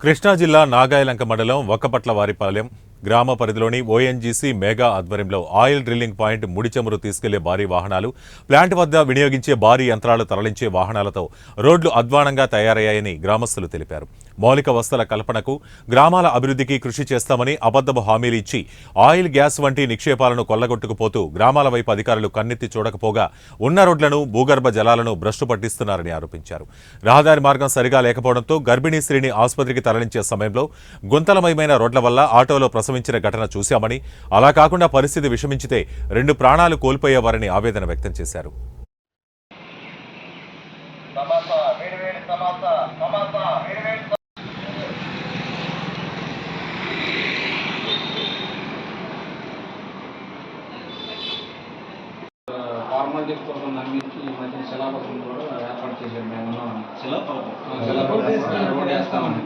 కృష్ణా జిల్లా నాగాయలంక మండలం వక్కపట్లవారిపాలెం గ్రామ పరిధిలోని ఓఎన్జీసీ మెగా ఆధ్వర్యంలో ఆయిల్ డ్రిల్లింగ్ పాయింట్ ముడి చమురు తీసుకెళ్లే భారీ వాహనాలు, ప్లాంట్ వద్ద వినియోగించే భారీ యంత్రాలు తరలించే వాహనాలతో రోడ్లు అధ్వానంగా తయారయ్యాయని గ్రామస్తులు తెలిపారు. మౌలిక వసతుల కల్పనకు, గ్రామాల అభివృద్ధికి కృషి చేస్తామని అబద్ధపు హామీలు ఇచ్చి ఆయిల్, గ్యాస్ వంటి నిక్షేపాలను కొల్లగొట్టుకుపోతూ గ్రామాల వైపు అధికారులు కన్నెత్తి చూడకపోగా ఉన్న రోడ్లను, భూగర్భ జలాలను భ్రష్టు పట్టిస్తున్నారని ఆరోపించారు. రహదారి మార్గం సరిగా లేకపోవడంతో గర్భిణీ స్త్రీని ఆసుపత్రికి తరలించే సమయంలో గుంతలమయమైన రోడ్ల వల్ల ఆటోలో ప్రసవించిన ఘటన చూశామని, అలా కాకుండా పరిస్థితి విషమించితే 2 ప్రాణాలు కోల్పోయేవారని ఆవేదన వ్యక్తం చేశారు. ఫార్మాలిటీస్ కోసం నమ్మించి ఈ మధ్య శిలాపథకం కూడా ఏర్పాటు చేశారు. మేము రోడ్ వేస్తామని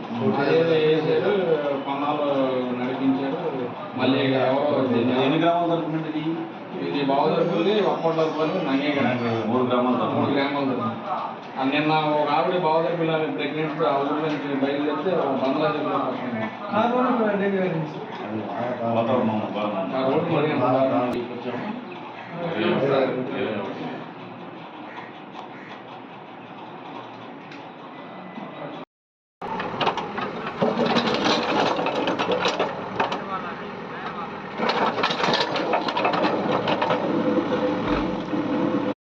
వేసారు, కొన్నాళ్ళు నడిపించారు. మళ్ళీ ఎవరో ఎన్ని గ్రామాలు దొరుకుతుంది? ఇది బావదొరుకుంది, ఒక్కొక్కరు నంగే మూడు గ్రామాలు దొరుకుతుంది. నిన్న ఒక ఆవిడ బావదొరుకులు ప్రెగ్నెంట్ ఆ ఊరి నుంచి బయలుదేరితే బంగ్లా వాతావరణం రోడ్డు మరి